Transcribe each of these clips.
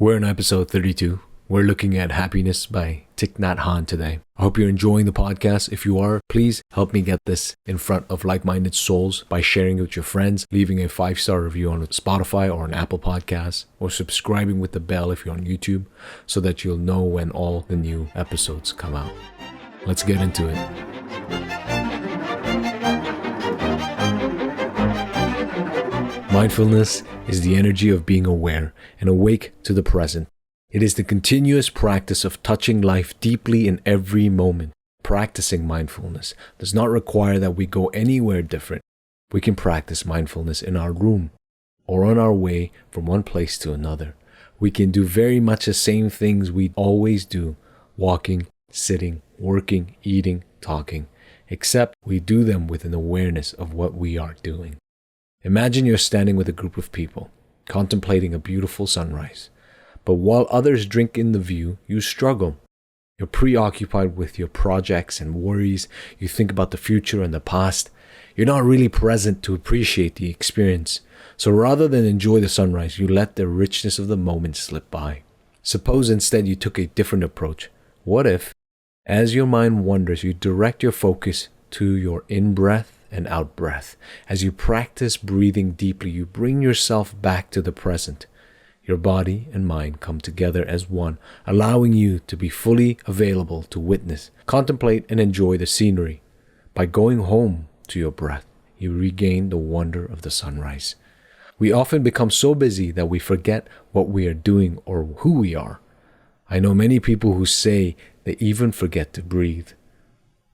We're in episode 32. We're looking at Happiness by Thich Nhat Hanh today. I hope you're enjoying the podcast. If you are, please help me get this in front of like-minded souls by sharing it with your friends, leaving a 5-star review on Spotify or on Apple Podcasts, or subscribing with the bell if you're on YouTube so that you'll know when all the new episodes come out. Let's get into it. Mindfulness is the energy of being aware and awake to the present. It is the continuous practice of touching life deeply in every moment. Practicing mindfulness does not require that we go anywhere different. We can practice mindfulness in our room or on our way from one place to another. We can do very much the same things we always do, walking, sitting, working, eating, talking, except we do them with an awareness of what we are doing. Imagine you're standing with a group of people, contemplating a beautiful sunrise. But while others drink in the view, you struggle. You're preoccupied with your projects and worries. You think about the future and the past. You're not really present to appreciate the experience. So rather than enjoy the sunrise, you let the richness of the moment slip by. Suppose instead you took a different approach. What if, as your mind wanders, you direct your focus to your in-breath and out-breath? As you practice breathing deeply, you bring yourself back to the present. Your body and mind come together as one, allowing you to be fully available to witness, contemplate, and enjoy the scenery. By going home to your breath, you regain the wonder of the sunrise. We often become so busy that we forget what we are doing or who we are. I know many people who say they even forget to breathe.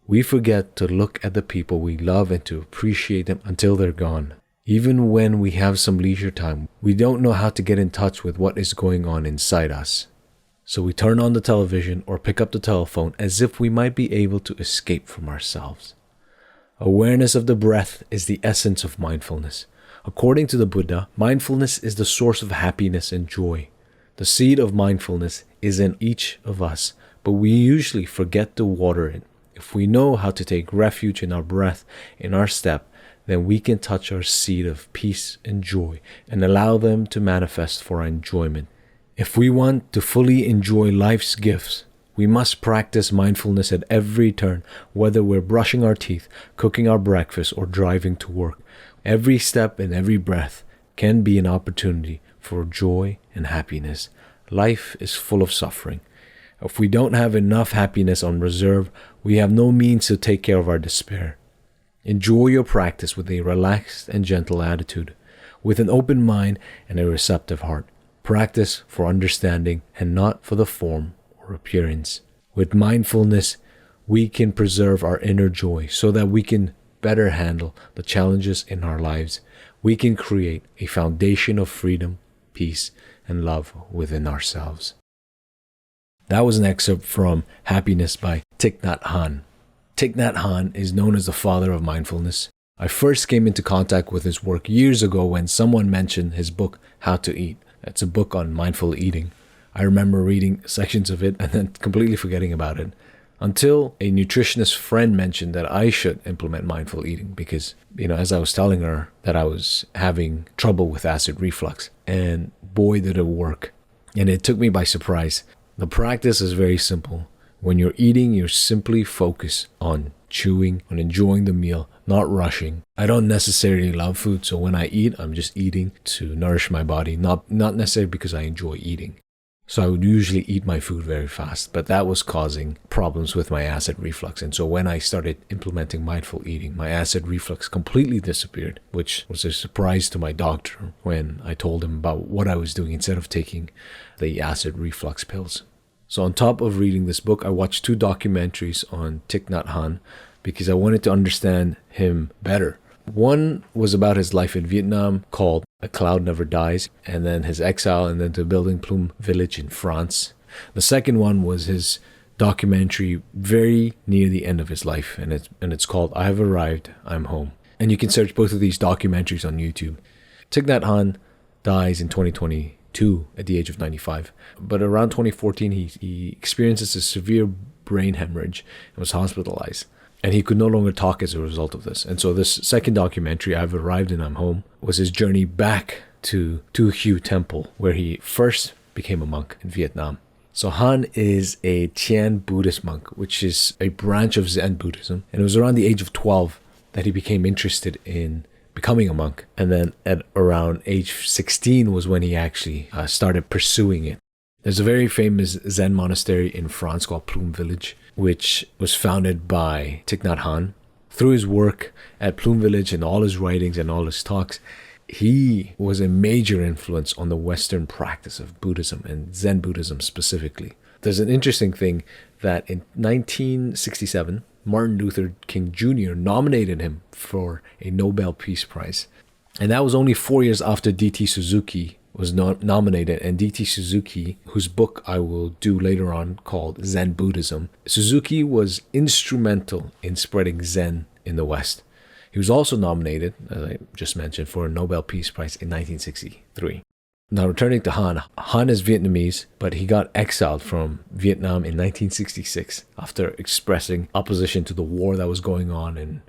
We forget to look at the people we love and to appreciate them until they're gone. Even when we have some leisure time, we don't know how to get in touch with what is going on inside us. So we turn on the television or pick up the telephone as if we might be able to escape from ourselves. Awareness of the breath is the essence of mindfulness. According to the Buddha, mindfulness is the source of happiness and joy. The seed of mindfulness is in each of us, but we usually forget to water it. If we know how to take refuge in our breath, in our step, then we can touch our seed of peace and joy and allow them to manifest for our enjoyment. If we want to fully enjoy life's gifts, we must practice mindfulness at every turn, whether we're brushing our teeth, cooking our breakfast, or driving to work. Every step and every breath can be an opportunity for joy and happiness. Life is full of suffering. If we don't have enough happiness on reserve, we have no means to take care of our despair. Enjoy your practice with a relaxed and gentle attitude, with an open mind and a receptive heart. Practice for understanding and not for the form or appearance. With mindfulness, we can preserve our inner joy so that we can better handle the challenges in our lives. We can create a foundation of freedom, peace, and love within ourselves. That was an excerpt from Happiness by Thich Nhat Hanh. Thich Nhat Hanh is known as the father of mindfulness. I first came into contact with his work years ago when someone mentioned his book, How to Eat. It's a book on mindful eating. I remember reading sections of it and then completely forgetting about it until a nutritionist friend mentioned that I should implement mindful eating because, as I was telling her that I was having trouble with acid reflux, and boy, did it work. And it took me by surprise. The practice is very simple. When you're eating, you're simply focused on chewing, on enjoying the meal, not rushing. I don't necessarily love food, so when I eat, I'm just eating to nourish my body, not necessarily because I enjoy eating. So I would usually eat my food very fast, but that was causing problems with my acid reflux. And so when I started implementing mindful eating, my acid reflux completely disappeared, which was a surprise to my doctor when I told him about what I was doing instead of taking the acid reflux pills. So on top of reading this book, I watched 2 documentaries on Thich Nhat Hanh because I wanted to understand him better. One was about his life in Vietnam called A Cloud Never Dies, and then his exile and then to building Plume Village in France. The second one was his documentary very near the end of his life, and it's called I Have Arrived, I'm Home. And you can search both of these documentaries on YouTube. Thich Nhat Hanh dies in 2022 at the age of 95. But around 2014, he experiences a severe brain hemorrhage and was hospitalized. And he could no longer talk as a result of this. And so this second documentary, I've Arrived and I'm Home, was his journey back to Hue Temple, where he first became a monk in Vietnam. So Han is a Tian Buddhist monk, which is a branch of Zen Buddhism. And it was around the age of 12 that he became interested in becoming a monk. And then at around age 16 was when he actually started pursuing it. There's a very famous Zen monastery in France called Plume Village, which was founded by Thich Nhat Hanh. Through his work at Plume Village and all his writings and all his talks, he was a major influence on the Western practice of Buddhism and Zen Buddhism specifically. There's an interesting thing that in 1967, Martin Luther King Jr. nominated him for a Nobel Peace Prize. And that was only 4 years after D.T. Suzuki was nominated. And D.T. Suzuki, whose book I will do later on called Zen Buddhism, Suzuki was instrumental in spreading Zen in the West. He was also nominated, as I just mentioned, for a Nobel Peace Prize in 1963. Now, returning to Han. Han is Vietnamese, but he got exiled from Vietnam in 1966 after expressing opposition to the war that was going on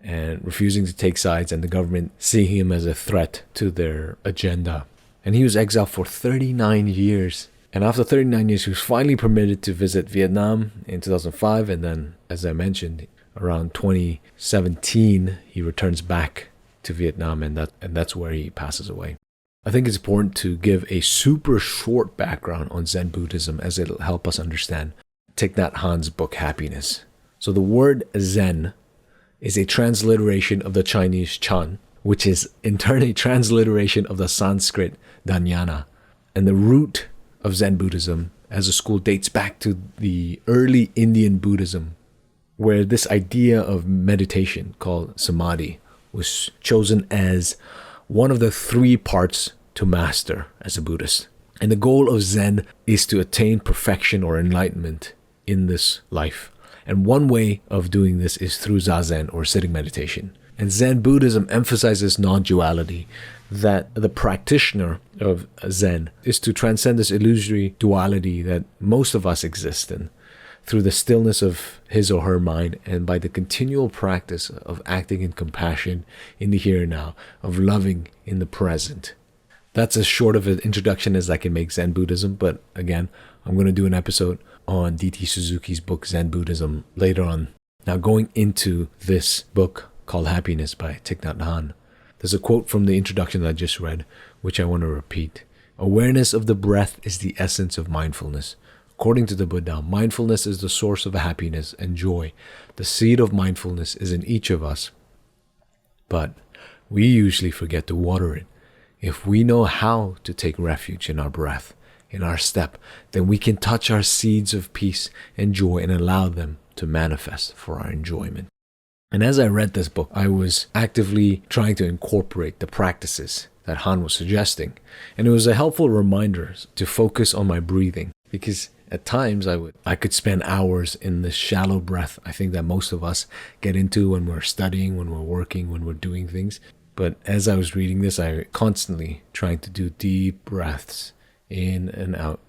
and refusing to take sides, and the government seeing him as a threat to their agenda. And he was exiled for 39 years. And after 39 years, he was finally permitted to visit Vietnam in 2005. And then, as I mentioned, around 2017, he returns back to Vietnam, and that's where he passes away. I think it's important to give a super short background on Zen Buddhism, as it'll help us understand Thich Nhat Hanh's book, Happiness. So the word Zen is a transliteration of the Chinese Chan, which is in turn a transliteration of the Sanskrit Dhyana. And the root of Zen Buddhism as a school dates back to the early Indian Buddhism, where this idea of meditation called samadhi was chosen as one of the 3 parts to master as a Buddhist. And the goal of Zen is to attain perfection or enlightenment in this life. And one way of doing this is through Zazen, or sitting meditation. And Zen Buddhism emphasizes non-duality, that the practitioner of Zen is to transcend this illusory duality that most of us exist in, through the stillness of his or her mind, and by the continual practice of acting in compassion in the here and now, of loving in the present. That's as short of an introduction as I can make Zen Buddhism, but again, I'm going to do an episode on D.T. Suzuki's book Zen Buddhism later on. Now, going into this book called Happiness by Thich Nhat Hanh, there's a quote from the introduction that I just read, which I want to repeat. Awareness of the breath is the essence of mindfulness. According to the Buddha, mindfulness is the source of happiness and joy. The seed of mindfulness is in each of us, but we usually forget to water it. If we know how to take refuge in our breath, in our step, then we can touch our seeds of peace and joy and allow them to manifest for our enjoyment. And as I read this book, I was actively trying to incorporate the practices that Han was suggesting. And it was a helpful reminder to focus on my breathing, because at times I could spend hours in this shallow breath I think that most of us get into when we're studying, when we're working, when we're doing things. But as I was reading this, I constantly trying to do deep breaths in and out.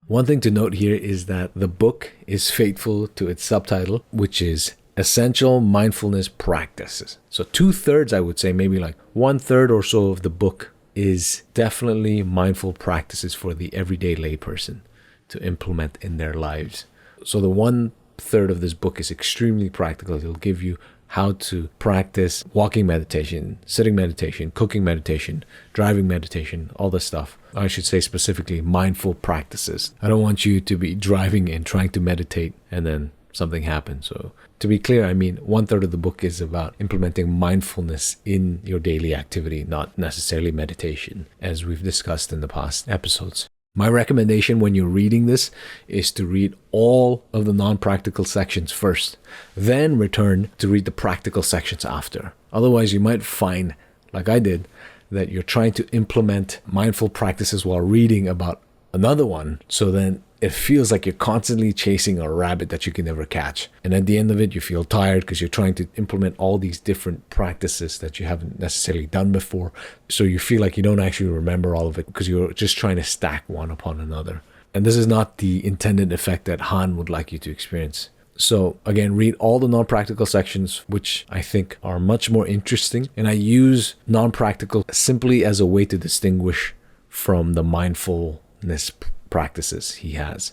One thing to note here is that the book is faithful to its subtitle, which is Essential Mindfulness Practices. So 2/3, I would say, maybe like 1/3 or so of the book is definitely mindful practices for the everyday layperson to implement in their lives. So the 1/3 of this book is extremely practical. It'll give you how to practice walking meditation, sitting meditation, cooking meditation, driving meditation, all this stuff. I should say specifically mindful practices. I don't want you to be driving and trying to meditate and then something happens. So to be clear, I mean 1/3 of the book is about implementing mindfulness in your daily activity, not necessarily meditation, as we've discussed in the past episodes. My recommendation when you're reading this is to read all of the non-practical sections first, then return to read the practical sections after. Otherwise, you might find, like I did, that you're trying to implement mindful practices while reading about another one. So then it feels like you're constantly chasing a rabbit that you can never catch. And at the end of it, you feel tired because you're trying to implement all these different practices that you haven't necessarily done before. So you feel like you don't actually remember all of it because you're just trying to stack one upon another. And this is not the intended effect that Han would like you to experience. So again, read all the non-practical sections, which I think are much more interesting. And I use non-practical simply as a way to distinguish from the mindfulness practices he has.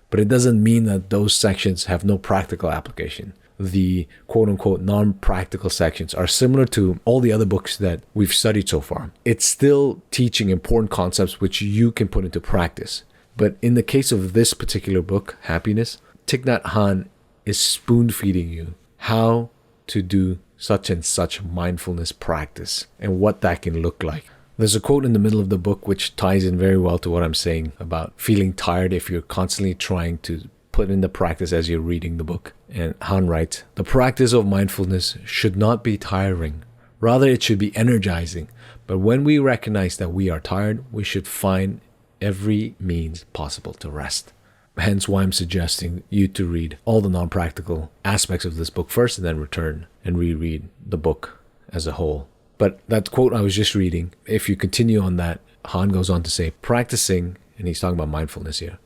But it doesn't mean that those sections have no practical application. The quote-unquote non-practical sections are similar to all the other books that we've studied so far. It's still teaching important concepts which you can put into practice. But in the case of this particular book, Happiness, Thich Nhat Hanh is spoon-feeding you how to do such and such mindfulness practice and what that can look like. There's a quote in the middle of the book which ties in very well to what I'm saying about feeling tired if you're constantly trying to put in the practice as you're reading the book. And Han writes, "The practice of mindfulness should not be tiring. Rather, it should be energizing. But when we recognize that we are tired, we should find every means possible to rest." Hence why I'm suggesting you to read all the non-practical aspects of this book first and then return and reread the book as a whole. But that quote I was just reading, if you continue on that, Han goes on to say, practicing, and he's talking about mindfulness here,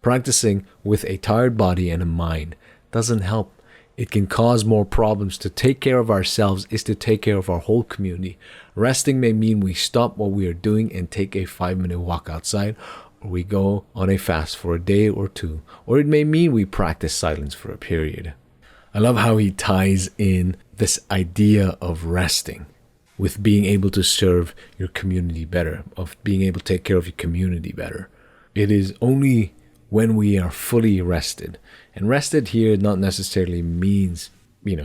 practicing with a tired body and a mind doesn't help. It can cause more problems. To take care of ourselves is to take care of our whole community. Resting may mean we stop what we are doing and take a 5-minute walk outside, or we go on a fast for a day or two, or it may mean we practice silence for a period. I love how he ties in this idea of resting with being able to serve your community better, of being able to take care of your community better. It is only when we are fully rested, and rested here not necessarily means,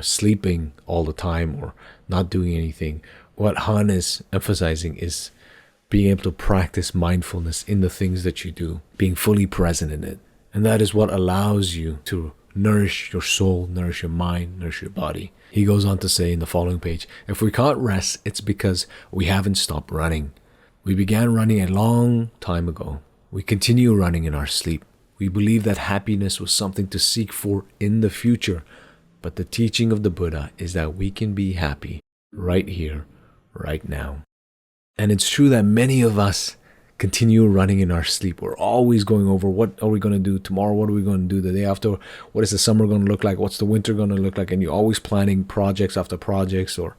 sleeping all the time or not doing anything. What Han is emphasizing is being able to practice mindfulness in the things that you do, being fully present in it. And that is what allows you to nourish your soul, nourish your mind, nourish your body. He goes on to say in the following page, if we can't rest, it's because we haven't stopped running. We began running a long time ago. We continue running in our sleep. We believe that happiness was something to seek for in the future. But the teaching of the Buddha is that we can be happy right here, right now. And it's true that many of us continue running in our sleep. We're always going over, what are we going to do tomorrow? What are we going to do the day after? What is the summer going to look like? What's the winter going to look like? And you're always planning projects after projects, or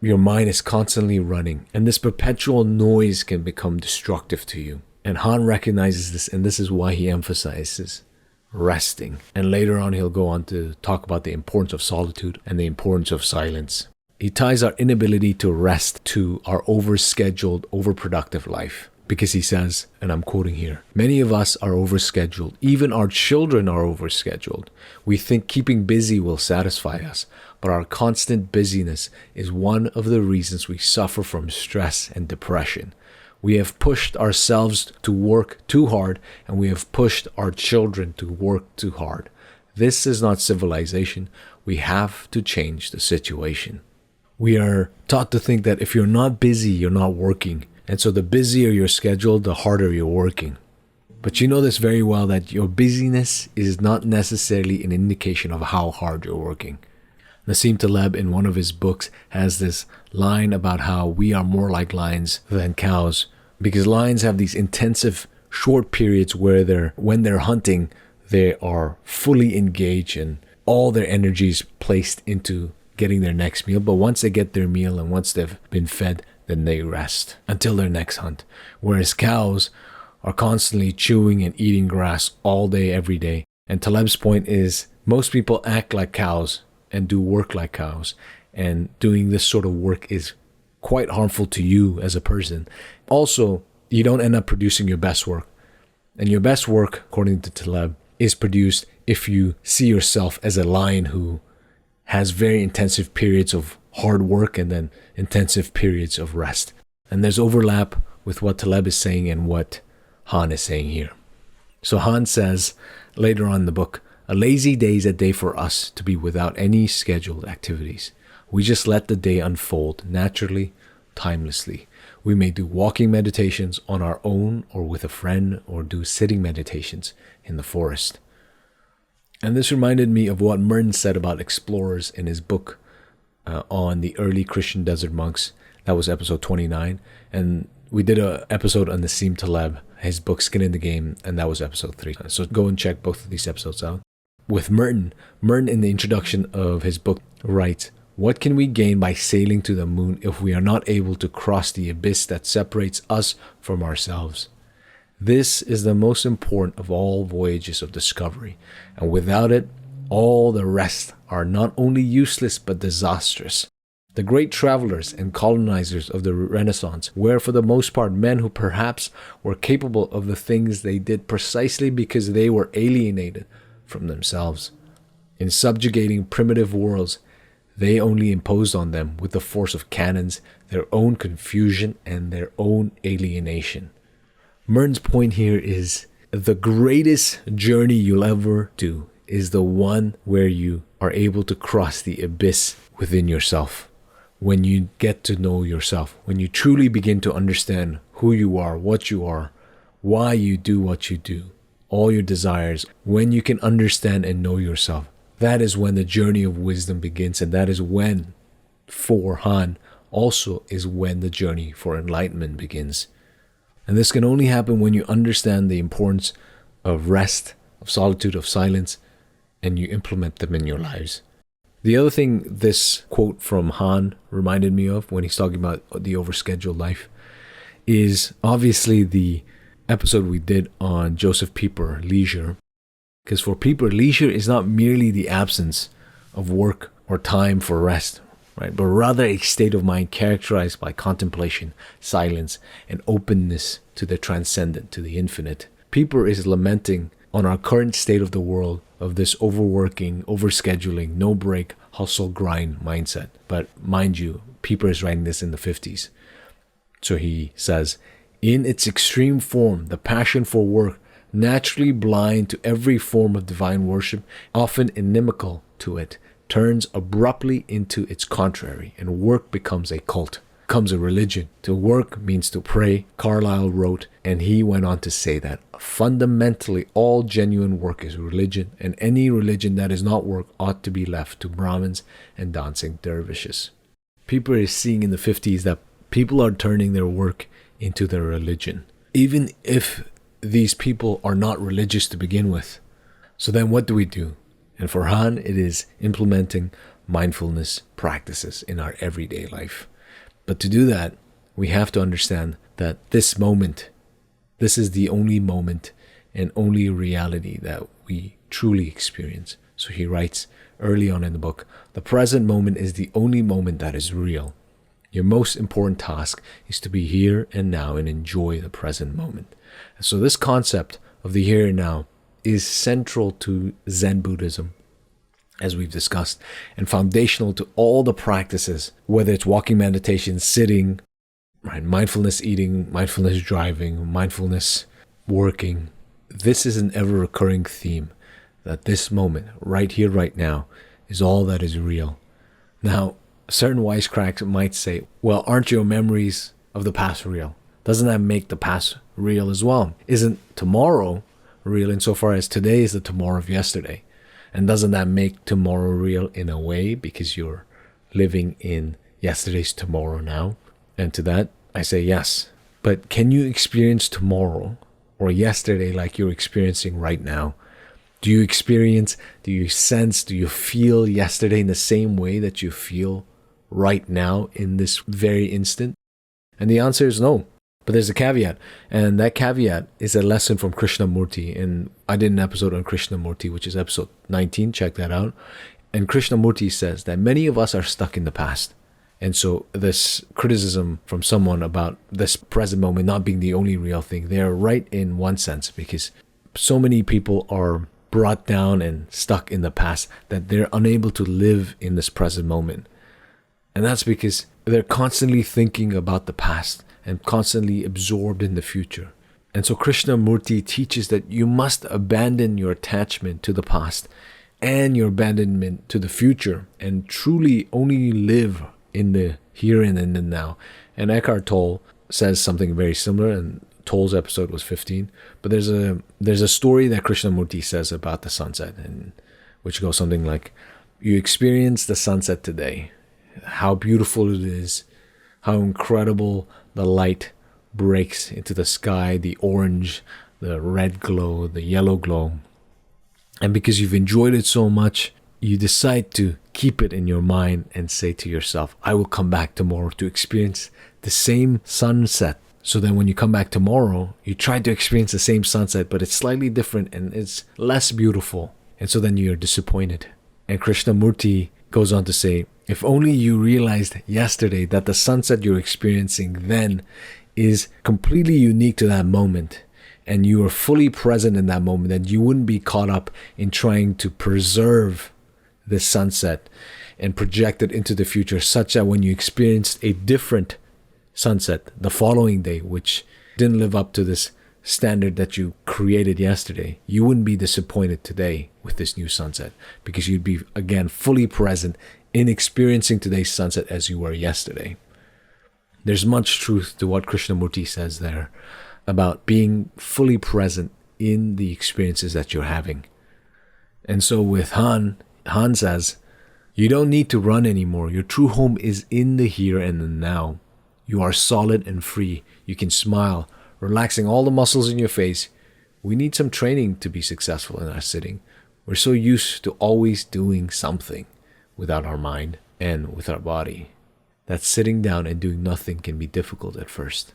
your mind is constantly running. And this perpetual noise can become destructive to you. And Han recognizes this, and this is why he emphasizes resting. And later on, he'll go on to talk about the importance of solitude and the importance of silence. He ties our inability to rest to our overscheduled, overproductive life. Because he says, and I'm quoting here, many of us are overscheduled. Even our children are overscheduled. We think keeping busy will satisfy us, but our constant busyness is one of the reasons we suffer from stress and depression. We have pushed ourselves to work too hard, and we have pushed our children to work too hard. This is not civilization. We have to change the situation. We are taught to think that if you're not busy, you're not working. And so the busier your schedule, the harder you're working. But you know this very well, that your busyness is not necessarily an indication of how hard you're working. Nassim Taleb, in one of his books, has this line about how we are more like lions than cows, because lions have these intensive short periods where when they're hunting, they are fully engaged and all their energy is placed into getting their next meal. But once they get their meal and once they've been fed, then they rest until their next hunt. Whereas cows are constantly chewing and eating grass all day, every day. And Taleb's point is most people act like cows and do work like cows. And doing this sort of work is quite harmful to you as a person. Also, you don't end up producing your best work. And your best work, according to Taleb, is produced if you see yourself as a lion who has very intensive periods of hard work and then intensive periods of rest. And there's overlap with what Taleb is saying and what Han is saying here. So Han says later on in the book, a lazy day is a day for us to be without any scheduled activities. We just let the day unfold naturally, timelessly. We may do walking meditations on our own or with a friend, or do sitting meditations in the forest. And this reminded me of what Merton said about explorers in his book on the early Christian desert monks. That was episode 29. And we did an episode on Nassim Taleb, his book Skin in the Game, and that was episode 3. So go and check both of these episodes out. With Merton in the introduction of his book writes, what can we gain by sailing to the moon if we are not able to cross the abyss that separates us from ourselves? This is the most important of all voyages of discovery, and without it, all the rest are not only useless but disastrous. The great travelers and colonizers of the Renaissance were for the most part men who perhaps were capable of the things they did precisely because they were alienated from themselves. In subjugating primitive worlds, they only imposed on them with the force of cannons their own confusion and their own alienation. Mern's point here is the greatest journey you'll ever do is the one where you are able to cross the abyss within yourself. When you get to know yourself, when you truly begin to understand who you are, what you are, why you do what you do, all your desires, when you can understand and know yourself, that is when the journey of wisdom begins, and that is when, for Han, also is when the journey for enlightenment begins. And this can only happen when you understand the importance of rest, of solitude, of silence, and you implement them in your lives. The other thing this quote from Han reminded me of when he's talking about the overscheduled life is obviously the episode we did on Joseph Pieper, leisure. Because for Pieper, leisure is not merely the absence of work or time for rest, right? But rather a state of mind characterized by contemplation, silence, and openness to the transcendent, to the infinite. Pieper is lamenting on our current state of the world, of this overworking, overscheduling, no break, hustle, grind mindset. But mind you, Pieper is writing this in the 50s. So he says, in its extreme form, the passion for work, naturally blind to every form of divine worship, often inimical to it, turns abruptly into its contrary, and work becomes a cult, becomes a religion. To work means to pray, Carlyle wrote, and he went on to say that fundamentally all genuine work is religion, and any religion that is not work ought to be left to Brahmins and dancing dervishes. People are seeing in the 50s that people are turning their work into their religion, even if these people are not religious to begin with. So then what do we do? And for Han, it is implementing mindfulness practices in our everyday life. But to do that, we have to understand that this moment, this is the only moment and only reality that we truly experience. So he writes early on in the book, the present moment is the only moment that is real. Your most important task is to be here and now and enjoy the present moment. And so this concept of the here and now is central to Zen Buddhism, as we've discussed, and foundational to all the practices, whether it's walking meditation, sitting, right, mindfulness eating, mindfulness driving, mindfulness working. This is an ever-recurring theme, that this moment, right here, right now, is all that is real. Now, certain wisecracks might say, well, aren't your memories of the past real? Doesn't that make the past real as well? Isn't tomorrow real insofar as today is the tomorrow of yesterday? And doesn't that make tomorrow real in a way because you're living in yesterday's tomorrow now? And to that, I say yes. But can you experience tomorrow or yesterday like you're experiencing right now? Do you experience, do you sense, do you feel yesterday in the same way that you feel right now in this very instant? And the answer is no. But there's a caveat, and that caveat is a lesson from Krishnamurti. And I did an episode on Krishnamurti, which is episode 19. Check that out. And Krishnamurti says that many of us are stuck in the past. And so this criticism from someone about this present moment not being the only real thing, they're right in one sense, because so many people are brought down and stuck in the past that they're unable to live in this present moment. And that's because they're constantly thinking about the past and constantly absorbed in the future. And so Krishnamurti teaches that you must abandon your attachment to the past and your abandonment to the future and truly only live in the here and in the now. And Eckhart Tolle says something very similar, and Tolle's episode was 15. But there's a story that Krishnamurti says about the sunset, and which goes something like, you experience the sunset today, how beautiful it is, how incredible the light breaks into the sky, the orange, the red glow, the yellow glow. And because you've enjoyed it so much, you decide to keep it in your mind and say to yourself, I will come back tomorrow to experience the same sunset So then when you come back tomorrow, you try to experience the same sunset, but it's slightly different and it's less beautiful. And so then you're disappointed. And Krishnamurti goes on to say, if only you realized yesterday that the sunset you're experiencing then is completely unique to that moment, and you are fully present in that moment, then you wouldn't be caught up in trying to preserve the sunset and project it into the future, such that when you experienced a different sunset the following day, which didn't live up to this standard that you created yesterday, you wouldn't be disappointed today with this new sunset, because you'd be, again, fully present in experiencing today's sunset as you were yesterday. There's much truth to what Krishnamurti says there about being fully present in the experiences that you're having. And so with Han says, you don't need to run anymore. Your true home is in the here and the now. You are solid and free. You can smile, relaxing all the muscles in your face. We need some training to be successful in our sitting. We're so used to always doing something without our mind and with our body that sitting down and doing nothing can be difficult at first.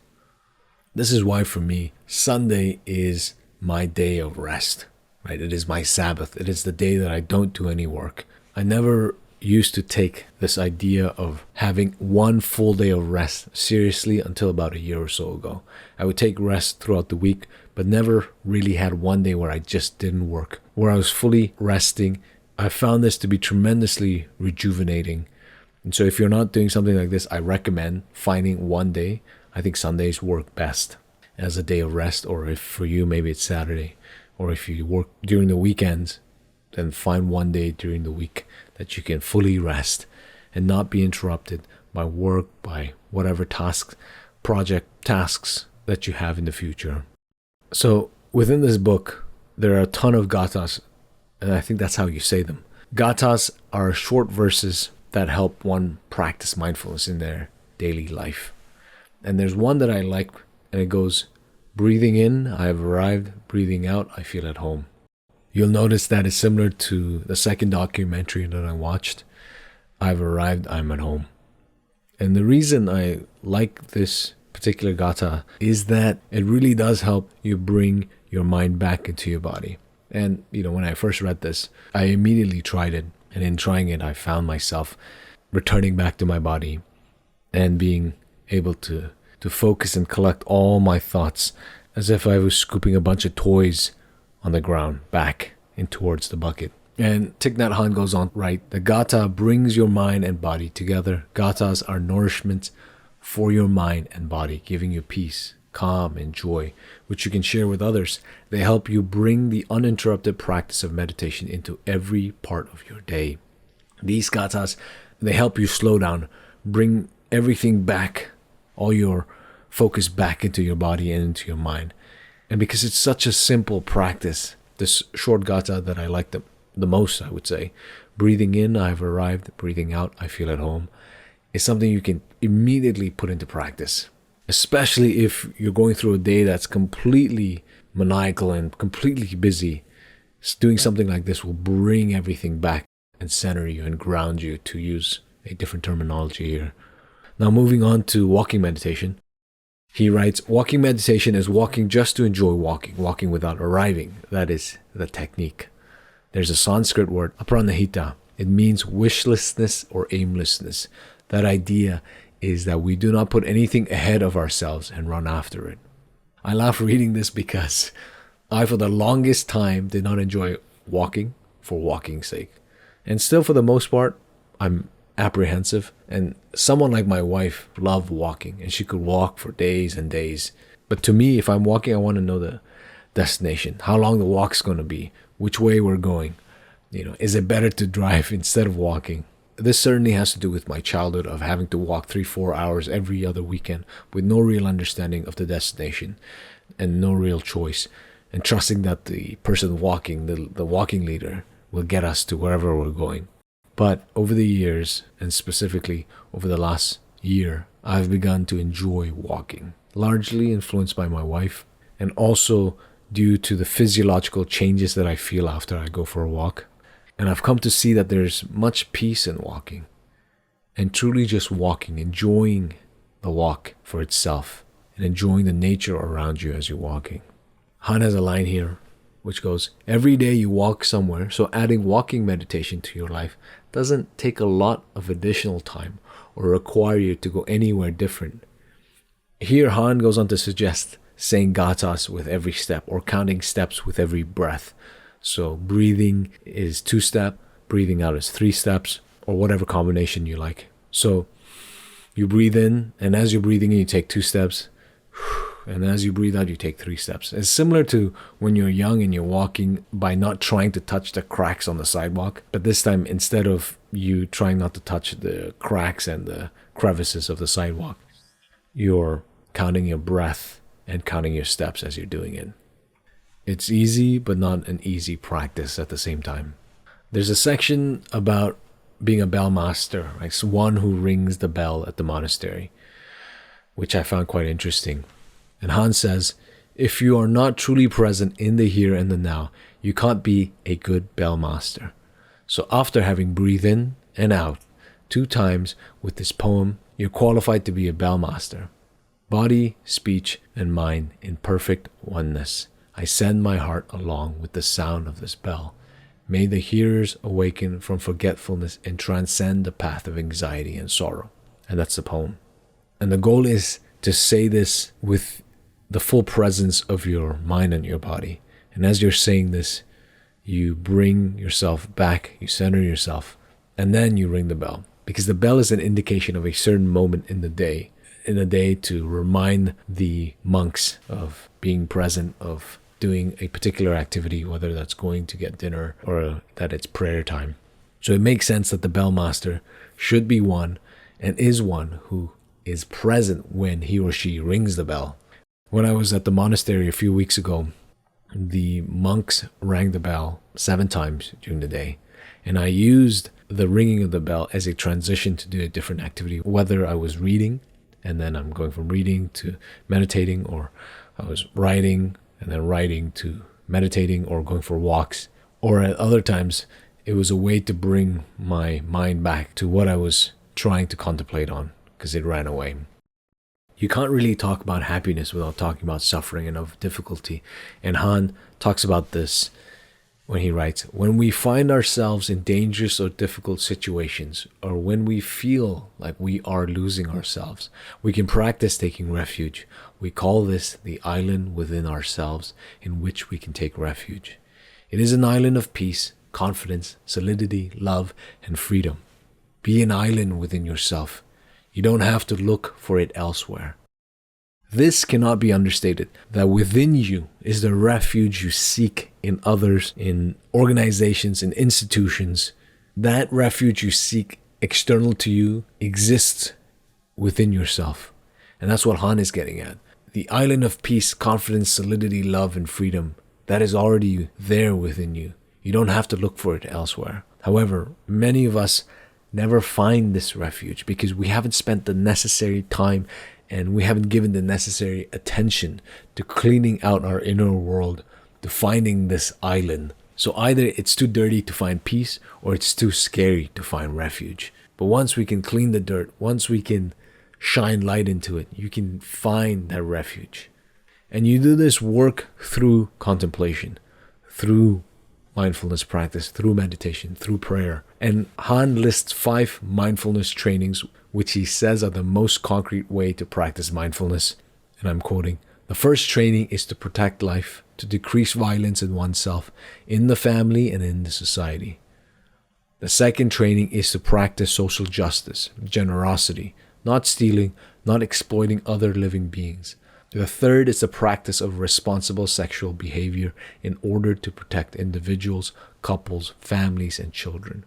This is why for me, Sunday is my day of rest, right? It is my Sabbath. It is the day that I don't do any work. I never used to take this idea of having one full day of rest seriously until about a year or so ago. I would take rest throughout the week, but never really had one day where I just didn't work, where I was fully resting. I found this to be tremendously rejuvenating. And so if you're not doing something like this, I recommend finding one day. I think Sundays work best as a day of rest, or if for you, maybe it's Saturday, or if you work during the weekends, then find one day during the week that you can fully rest and not be interrupted by work, by whatever tasks, project tasks that you have in the future. So within this book, there are a ton of gathas, and I think that's how you say them. Gathas are short verses that help one practice mindfulness in their daily life. And there's one that I like, and it goes, breathing in, I have arrived. Breathing out, I feel at home. You'll notice that is similar to the second documentary that I watched, I've arrived, I'm at home. And the reason I like this particular gatha is that it really does help you bring your mind back into your body. And, when I first read this, I immediately tried it. And in trying it, I found myself returning back to my body and being able to focus and collect all my thoughts as if I was scooping a bunch of toys on the ground back in towards the bucket. And Thich Nhat Hanh goes on, right? The gatha brings your mind and body together. Gathas are nourishment for your mind and body, giving you peace, calm, and joy, which you can share with others. They help you bring the uninterrupted practice of meditation into every part of your day. These gathas, they help you slow down, bring everything back, all your focus back into your body and into your mind. And because it's such a simple practice, this short gatha that I like the most, I would say, breathing in, I've arrived, breathing out, I feel at home, is something you can immediately put into practice. Especially if you're going through a day that's completely maniacal and completely busy. Doing something like this will bring everything back and center you and ground you, to use a different terminology here. Now moving on to walking meditation. He writes, walking meditation is walking just to enjoy walking without arriving. That is the technique. There's a Sanskrit word, apranahita. It means wishlessness or aimlessness. That idea is that we do not put anything ahead of ourselves and run after it. I laugh reading this because I, for the longest time, did not enjoy walking for walking's sake. And still, for the most part, I'm apprehensive. And someone like my wife loved walking, and she could walk for days and days. But to me, if I'm walking, I want to know the destination, how long the walk's going to be, which way we're going. Is it better to drive instead of walking? This certainly has to do with my childhood of having to walk 3-4 hours every other weekend with no real understanding of the destination and no real choice, and trusting that the person walking, the walking leader, will get us to wherever we're going. But over the years, and specifically over the last year, I've begun to enjoy walking, largely influenced by my wife, and also due to the physiological changes that I feel after I go for a walk. And I've come to see that there's much peace in walking, and truly just walking, enjoying the walk for itself, and enjoying the nature around you as you're walking. Han has a line here which goes, every day you walk somewhere, so adding walking meditation to your life doesn't take a lot of additional time or require you to go anywhere different. Here Han goes on to suggest saying Gathas with every step or counting steps with every breath. So breathing is 2-step, breathing out is 3 steps, or whatever combination you like. So you breathe in, and as you're breathing in, you take 2 steps. And as you breathe out, you take 3 steps. It's similar to when you're young and you're walking by not trying to touch the cracks on the sidewalk. But this time, instead of you trying not to touch the cracks and the crevices of the sidewalk, you're counting your breath and counting your steps as you're doing it. It's easy, but not an easy practice at the same time. There's a section about being a bell master, like one who rings the bell at the monastery, which I found quite interesting. And Han says, if you are not truly present in the here and the now, you can't be a good bell master. So after having breathed in and out 2 times with this poem, you're qualified to be a bell master. Body, speech, and mind in perfect oneness. I send my heart along with the sound of this bell. May the hearers awaken from forgetfulness and transcend the path of anxiety and sorrow. And that's the poem. And the goal is to say this with the full presence of your mind and your body. And as you're saying this, you bring yourself back, you center yourself, and then you ring the bell. Because the bell is an indication of a certain moment in the day to remind the monks of being present, of doing a particular activity, whether that's going to get dinner or that it's prayer time. So it makes sense that the bell master should be one and is one who is present when he or she rings the bell. When I was at the monastery a few weeks ago, the monks rang the bell 7 times during the day. And I used the ringing of the bell as a transition to do a different activity, whether I was reading and then I'm going from reading to meditating, or I was writing and then writing to meditating, or going for walks. Or at other times, it was a way to bring my mind back to what I was trying to contemplate on, because it ran away. You can't really talk about happiness without talking about suffering and of difficulty. And Han talks about this when he writes, when we find ourselves in dangerous or difficult situations, or when we feel like we are losing ourselves, we can practice taking refuge. We call this the island within ourselves in which we can take refuge. It is an island of peace, confidence, solidity, love, and freedom. Be an island within yourself. You don't have to look for it elsewhere. This cannot be understated, that within you is the refuge you seek in others, in organizations, in institutions. That refuge you seek external to you exists within yourself. And that's what Han is getting at. The island of peace, confidence, solidity, love, and freedom, that is already there within you. You don't have to look for it elsewhere. However, many of us never find this refuge because we haven't spent the necessary time and we haven't given the necessary attention to cleaning out our inner world, to finding this island. So either it's too dirty to find peace, or it's too scary to find refuge. But once we can clean the dirt, once we can shine light into it, you can find that refuge. And you do this work through contemplation, through mindfulness practice, through meditation, through prayer. And Han lists 5 mindfulness trainings, which he says are the most concrete way to practice mindfulness. And I'm quoting, the first training is to protect life, to decrease violence in oneself, in the family, and in the society. The second training is to practice social justice, generosity, not stealing, not exploiting other living beings. The third is the practice of responsible sexual behavior in order to protect individuals, couples, families, and children.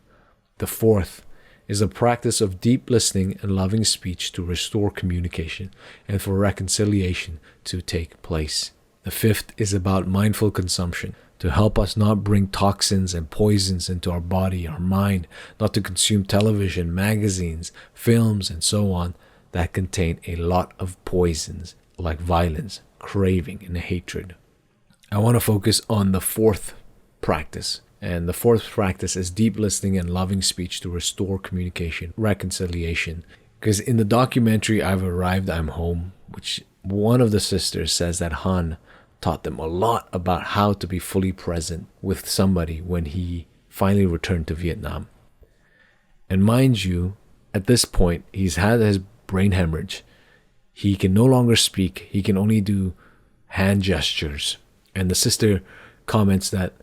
The fourth is the practice of deep listening and loving speech to restore communication and for reconciliation to take place. The fifth is about mindful consumption, to help us not bring toxins and poisons into our body, our mind, not to consume television, magazines, films, and so on that contain a lot of poisons like violence, craving, and hatred. I want to focus on the fourth practice. And the fourth practice is deep listening and loving speech to restore communication, reconciliation. Because in the documentary, I've Arrived, I'm Home, which one of the sisters says that Han taught them a lot about how to be fully present with somebody when he finally returned to Vietnam. And mind you, at this point, he's had his brain hemorrhage. He can no longer speak. He can only do hand gestures. And the sister comments that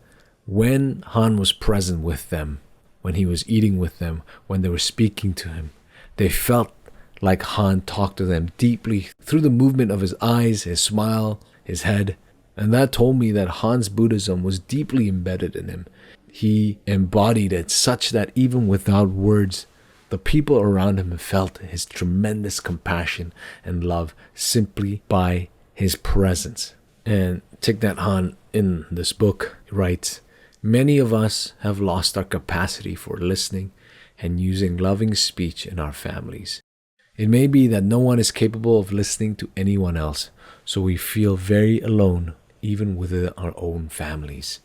when Han was present with them, when he was eating with them, when they were speaking to him, they felt like Han talked to them deeply through the movement of his eyes, his smile, his head. And that told me that Han's Buddhism was deeply embedded in him. He embodied it such that even without words, the people around him felt his tremendous compassion and love simply by his presence. And Thich Nhat Hanh in this book writes, "Many of us have lost our capacity for listening and using loving speech in our families. It may be that no one is capable of listening to anyone else, so we feel very alone even within our own families."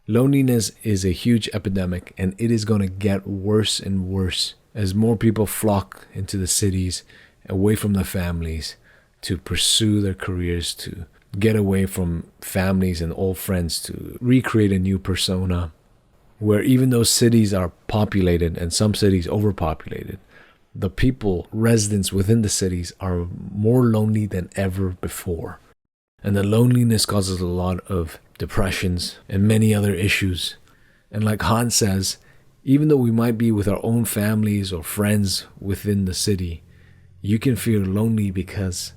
Loneliness is a huge epidemic, and it is going to get worse and worse as more people flock into the cities, away from their families, to pursue their careers, to get away from families and old friends, to recreate a new persona, where even though cities are populated and some cities overpopulated, the people, residents within the cities, are more lonely than ever before. And the loneliness causes a lot of depressions and many other issues. And like Han says, even though we might be with our own families or friends within the city, you can feel lonely because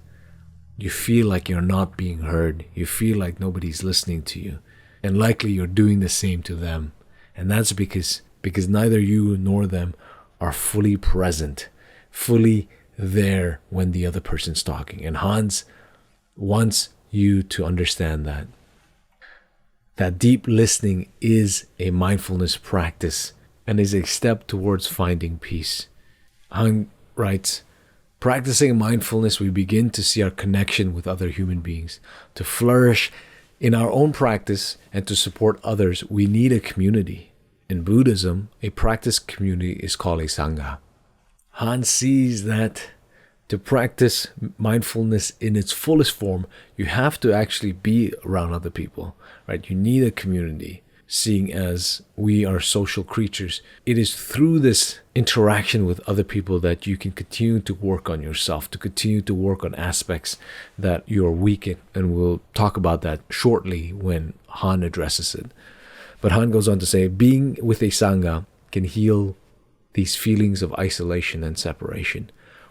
you feel like you're not being heard. You feel like nobody's listening to you. And likely you're doing the same to them. And that's because neither you nor them are fully present, fully there when the other person's talking. And Hans wants you to understand that deep listening is a mindfulness practice and is a step towards finding peace. Han writes, "Practicing mindfulness, we begin to see our connection with other human beings. To flourish in our own practice and to support others, we need a community. In Buddhism, a practice community is called a Sangha." Han sees that to practice mindfulness in its fullest form, you have to actually be around other people, right? You need a community. Seeing as we are social creatures, it is through this interaction with other people that you can continue to work on yourself, to continue to work on aspects that you are weak in. And we'll talk about that shortly when Han addresses it. But Han goes on to say, being with a Sangha can heal these feelings of isolation and separation.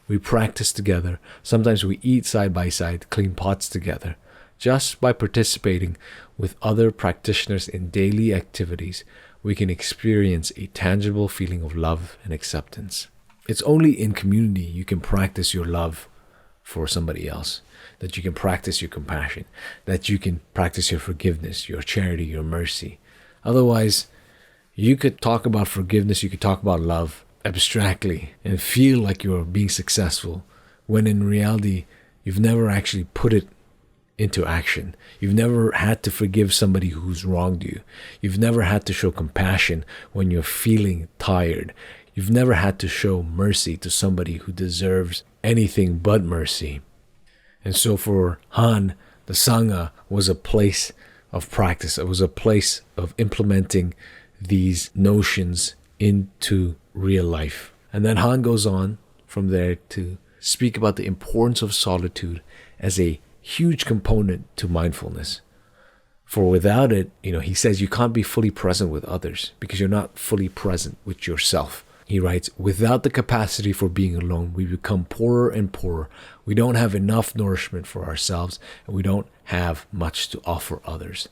We practice together. Sometimes we eat side by side, clean pots together. Just by participating with other practitioners in daily activities, we can experience a tangible feeling of love and acceptance. It's only in community you can practice your love for somebody else, that you can practice your compassion, that you can practice your forgiveness, your charity, your mercy. Otherwise, you could talk about forgiveness, you could talk about love abstractly and feel like you're being successful, when in reality, you've never actually put it into action. You've never had to forgive somebody who's wronged you. You've never had to show compassion when you're feeling tired. You've never had to show mercy to somebody who deserves anything but mercy. And so for Han, the Sangha was a place of practice. It was a place of implementing these notions into real life. And then Han goes on from there to speak about the importance of solitude as a huge component to mindfulness. For without it, he says you can't be fully present with others because you're not fully present with yourself. He writes, without the capacity for being alone, we become poorer and poorer. We don't have enough nourishment for ourselves, and we don't have much to offer others.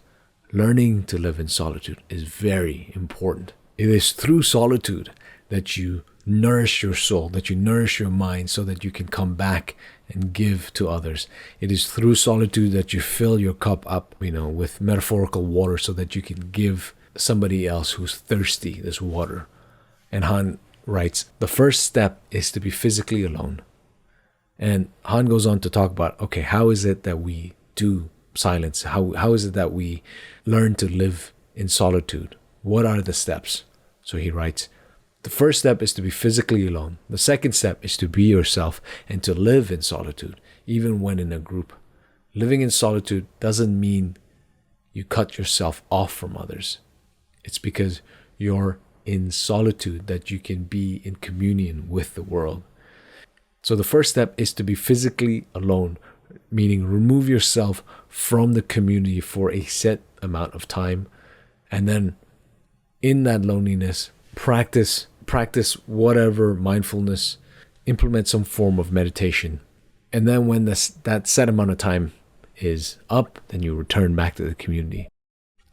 Learning to live in solitude is very important. It is through solitude that you nourish your soul, that you nourish your mind so that you can come back and give to others. It is through solitude that you fill your cup up, with metaphorical water so that you can give somebody else who's thirsty this water. And Han writes, the first step is to be physically alone. And Han goes on to talk about, okay, how is it that we do silence? How is it that we learn to live in solitude? What are the steps? So he writes, the first step is to be physically alone. The second step is to be yourself and to live in solitude. even when in a group. Living in solitude doesn't mean you cut yourself off from others. It's because you're in solitude that you can be in communion with the world. So the first step is to be physically alone, meaning remove yourself from the community for a set amount of time. And then in that loneliness, practice whatever mindfulness, implement some form of meditation. And then when that set amount of time is up, then you return back to the community.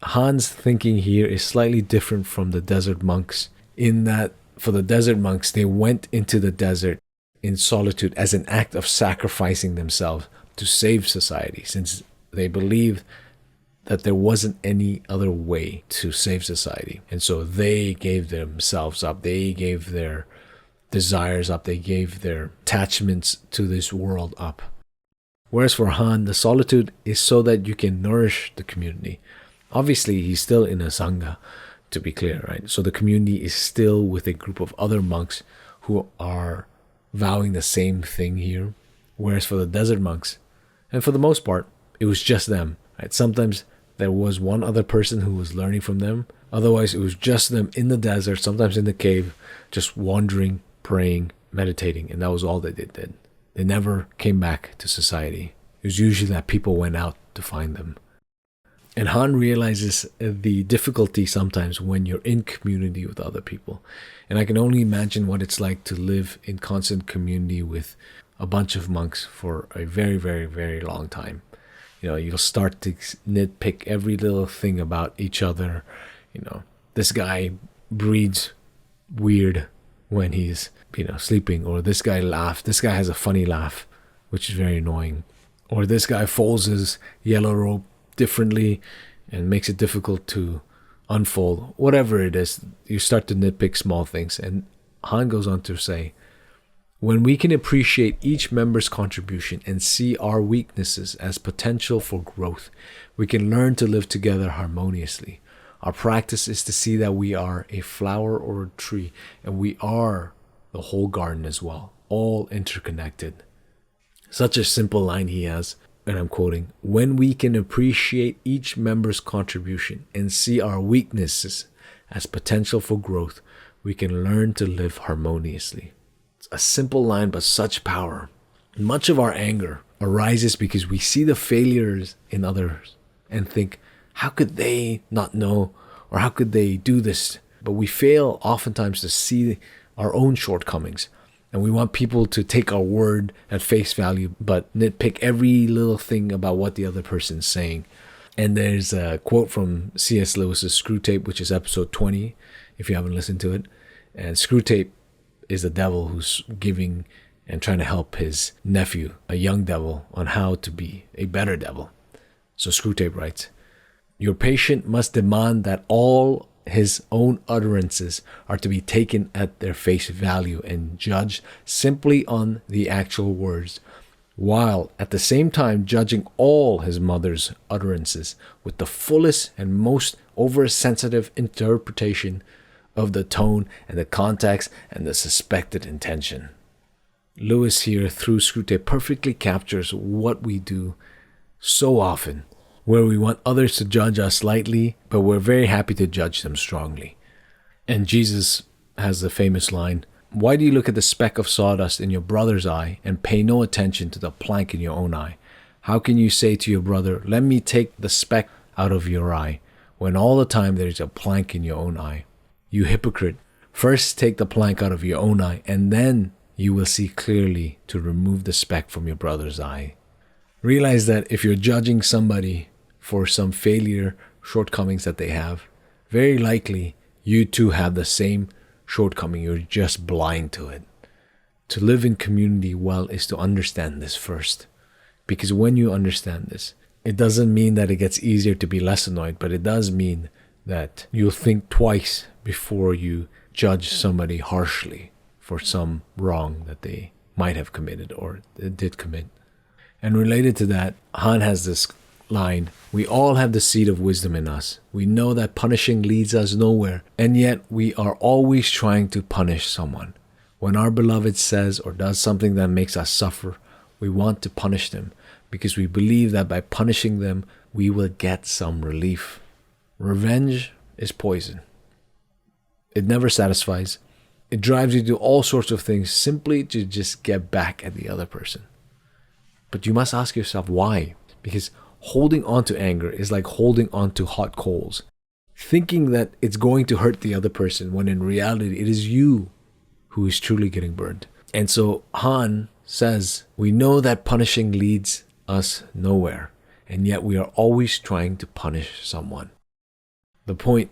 Han's thinking here is slightly different from the desert monks, in that for the desert monks, they went into the desert in solitude as an act of sacrificing themselves to save society, since they believed that there wasn't any other way to save society. And so they gave themselves up. They gave their desires up. They gave their attachments to this world up. Whereas for Han, the solitude is so that you can nourish the community. Obviously, he's still in a sangha, to be clear, right? So the community is still with a group of other monks who are vowing the same thing here. Whereas for the desert monks, and for the most part, it was just them, right? Sometimes there was one other person who was learning from them. Otherwise, it was just them in the desert, sometimes in the cave, just wandering, praying, meditating, and that was all they did. They never came back to society. It was usually that people went out to find them. And Han realizes the difficulty sometimes when you're in community with other people. And I can only imagine what it's like to live in constant community with a bunch of monks for a very, very, very long time. You'll start to nitpick every little thing about each other. This guy breathes weird when he's, sleeping, or this guy laughs. This guy has a funny laugh, which is very annoying. Or this guy folds his yellow robe differently and makes it difficult to unfold. Whatever it is, you start to nitpick small things. And Han goes on to say, when we can appreciate each member's contribution and see our weaknesses as potential for growth, we can learn to live together harmoniously. Our practice is to see that we are a flower or a tree, and we are the whole garden as well, all interconnected. Such a simple line he has, and I'm quoting, when we can appreciate each member's contribution and see our weaknesses as potential for growth, we can learn to live harmoniously. It's a simple line, but such power. Much of our anger arises because we see the failures in others and think, how could they not know? Or how could they do this? But we fail oftentimes to see our own shortcomings. And we want people to take our word at face value, but nitpick every little thing about what the other person's saying. And there's a quote from C.S. Lewis's Screw Tape, which is episode 20, if you haven't listened to it. And Screw Tape is the devil who's giving and trying to help his nephew, a young devil, on how to be a better devil. So Screw Tape writes, your patient must demand that all his own utterances are to be taken at their face value and judged simply on the actual words, while at the same time judging all his mother's utterances with the fullest and most oversensitive interpretation of the tone and the context and the suspected intention. Lewis here, through Screw Tape, perfectly captures what we do so often, where we want others to judge us lightly, but we're very happy to judge them strongly. And Jesus has the famous line, why do you look at the speck of sawdust in your brother's eye and pay no attention to the plank in your own eye? How can you say to your brother, let me take the speck out of your eye, when all the time there is a plank in your own eye? You hypocrite, first take the plank out of your own eye, and then you will see clearly to remove the speck from your brother's eye. Realize that if you're judging somebody for some failure, shortcomings that they have, very likely you too have the same shortcoming. You're just blind to it. To live in community well is to understand this first. Because when you understand this, it doesn't mean that it gets easier to be less annoyed, but it does mean that you'll think twice before you judge somebody harshly for some wrong that they might have committed or did commit. And related to that, Han has this line, we all have the seed of wisdom in us. We know that punishing leads us nowhere, and yet we are always trying to punish someone. When our beloved says or does something that makes us suffer, we want to punish them because we believe that by punishing them, we will get some relief. Revenge is poison. It never satisfies. It drives you to all sorts of things simply to just get back at the other person. But you must ask yourself why. Because holding on to anger is like holding on to hot coals, thinking that it's going to hurt the other person when in reality it is you who is truly getting burned. And so Han says, we know that punishing leads us nowhere, and yet we are always trying to punish someone. The point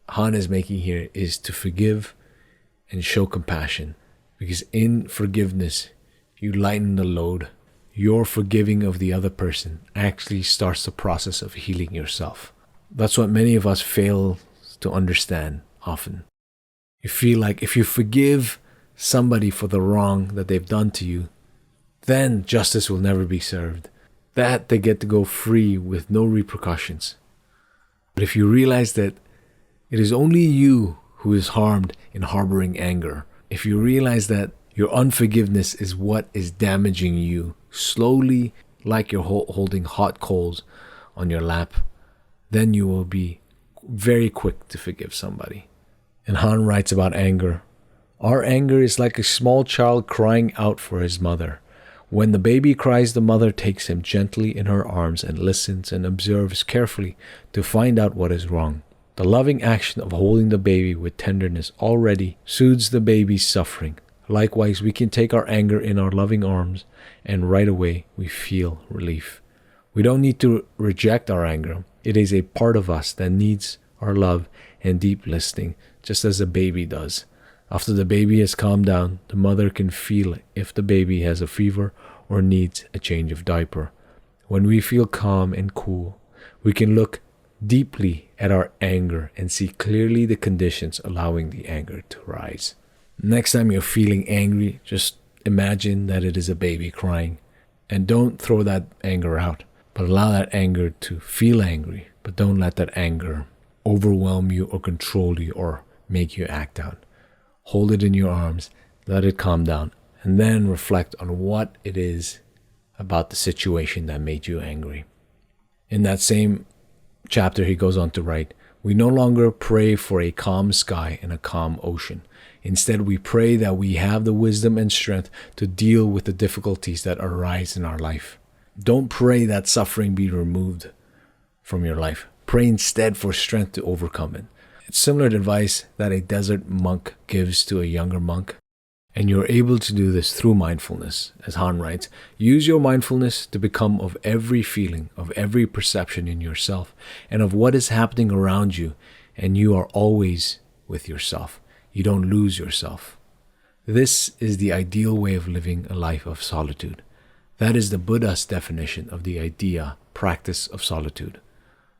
Han is making here is to forgive and show compassion, because in forgiveness, you lighten the load. Your forgiving of the other person actually starts the process of healing yourself. That's what many of us fail to understand often. You feel like if you forgive somebody for the wrong that they've done to you, then justice will never be served. That they get to go free with no repercussions. But if you realize that it is only you who is harmed in harboring anger, if you realize that your unforgiveness is what is damaging you slowly, like you're holding hot coals on your lap, then you will be very quick to forgive somebody. And Han writes about anger. Our anger is like a small child crying out for his mother. When the baby cries, the mother takes him gently in her arms and listens and observes carefully to find out what is wrong. The loving action of holding the baby with tenderness already soothes the baby's suffering. Likewise, we can take our anger in our loving arms, and right away we feel relief. We don't need to reject our anger. It is a part of us that needs our love and deep listening, just as a baby does. After the baby has calmed down, the mother can feel if the baby has a fever or needs a change of diaper. When we feel calm and cool, we can look deeply at our anger and see clearly the conditions allowing the anger to rise. Next time you're feeling angry, just imagine that it is a baby crying. And don't throw that anger out, but allow that anger to feel angry. But don't let that anger overwhelm you or control you or make you act out. Hold it in your arms, let it calm down, and then reflect on what it is about the situation that made you angry. In that same chapter, he goes on to write, we no longer pray for a calm sky and a calm ocean. Instead, we pray that we have the wisdom and strength to deal with the difficulties that arise in our life. Don't pray that suffering be removed from your life. Pray instead for strength to overcome it. It's similar to advice that a desert monk gives to a younger monk. And you're able to do this through mindfulness. As Han writes, use your mindfulness to become of every feeling, of every perception in yourself, and of what is happening around you, and you are always with yourself. You don't lose yourself. This is the ideal way of living a life of solitude. That is the Buddha's definition of the idea, practice of solitude.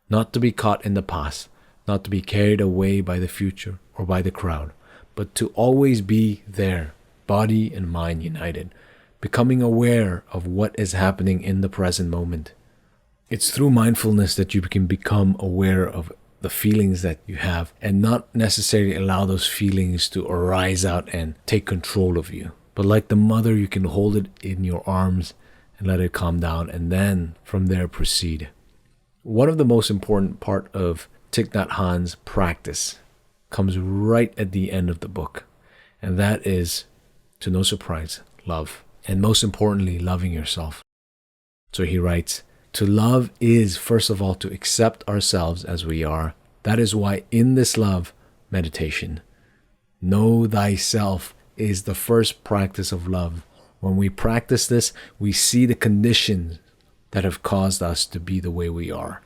Not to be caught in the past, not to be carried away by the future or by the crowd, but to always be there, body and mind united, becoming aware of what is happening in the present moment. It's through mindfulness that you can become aware of the feelings that you have and not necessarily allow those feelings to arise out and take control of you. But like the mother, you can hold it in your arms and let it calm down, and then from there proceed. One of the most important part of Thich Nhat Hanh's practice comes right at the end of the book, and that is, to no surprise, love, and most importantly, loving yourself. So he writes, to love is, first of all, to accept ourselves as we are. That is why in this love meditation, know thyself is the first practice of love. When we practice this, we see the conditions that have caused us to be the way we are.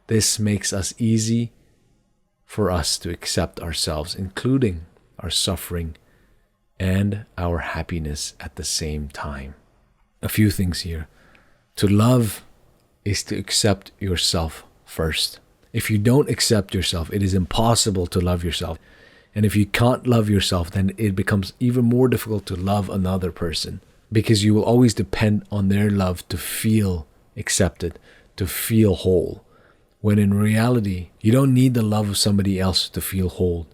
This makes us easy for us to accept ourselves, including our suffering and our happiness at the same time. A few things here. To love is to accept yourself first. If you don't accept yourself, it is impossible to love yourself. And if you can't love yourself, then it becomes even more difficult to love another person, because you will always depend on their love to feel accepted, to feel whole. When in reality, you don't need the love of somebody else to feel whole,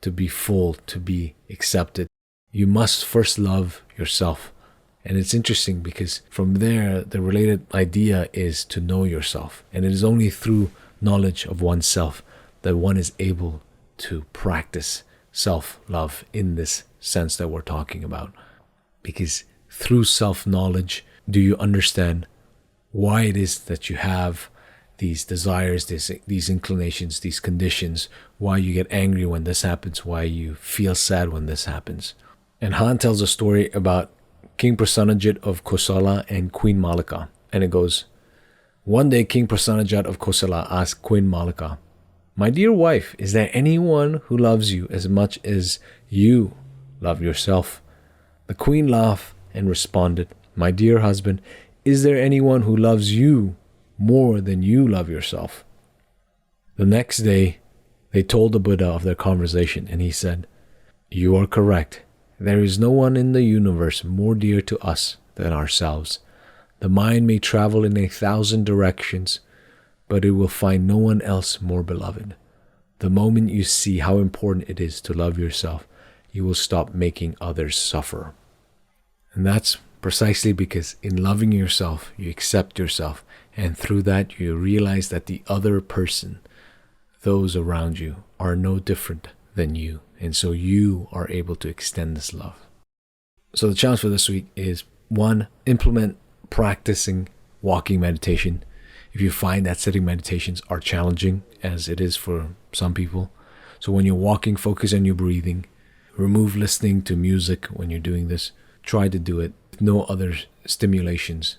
to be full, to be accepted. You must first love yourself And it's interesting because from there, the related idea is to know yourself. And it is only through knowledge of oneself that one is able to practice self-love in this sense that we're talking about. Because through self-knowledge, do you understand why it is that you have these desires, these inclinations, these conditions, why you get angry when this happens, why you feel sad when this happens. And Han tells a story about King Prasenajit of Kosala and Queen Malika. And it goes, one day King Prasenajit of Kosala asked Queen Malika, "My dear wife, is there anyone who loves you as much as you love yourself?" The queen laughed and responded, "My dear husband, is there anyone who loves you more than you love yourself?" The next day, they told the Buddha of their conversation, and he said, "You are correct. There is no one in the universe more dear to us than ourselves. The mind may travel in 1,000 directions, but it will find no one else more beloved. The moment you see how important it is to love yourself, you will stop making others suffer." And that's precisely because in loving yourself, you accept yourself, and through that you realize that the other person, those around you, are no different than you. And so you are able to extend this love. So the challenge for this week is 1, implement practicing walking meditation. If you find that sitting meditations are challenging, as it is for some people. So when you're walking, focus on your breathing. Remove listening to music when you're doing this. Try to do it with no other stimulations.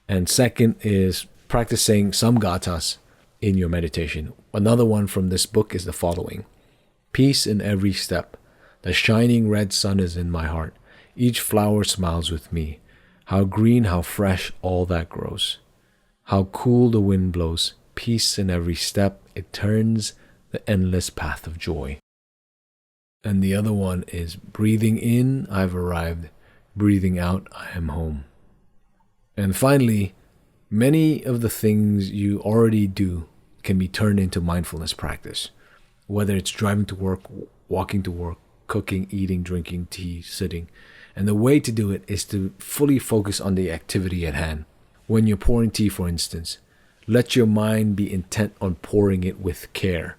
And second is practice saying some gathas in your meditation. Another one from this book is the following. Peace in every step. The shining red sun is in my heart. Each flower smiles with me. How green, how fresh all that grows. How cool the wind blows. Peace in every step. It turns the endless path of joy. And the other one is breathing in, I've arrived. Breathing out, I am home. And finally, many of the things you already do can be turned into mindfulness practice. Whether it's driving to work, walking to work, cooking, eating, drinking, tea, sitting. And the way to do it is to fully focus on the activity at hand. When you're pouring tea, for instance, let your mind be intent on pouring it with care.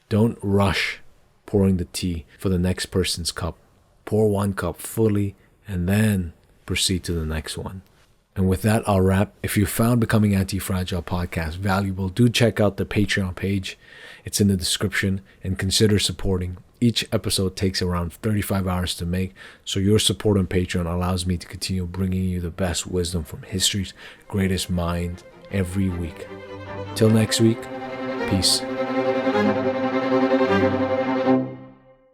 Don't rush pouring the tea for the next person's cup. Pour one cup fully and then proceed to the next one. And with that, I'll wrap. If you found Becoming Antifragile podcast valuable, do check out the Patreon page. It's in the description, and consider supporting. Each episode takes around 35 hours to make, so your support on Patreon allows me to continue bringing you the best wisdom from history's greatest mind every week. Till next week, peace.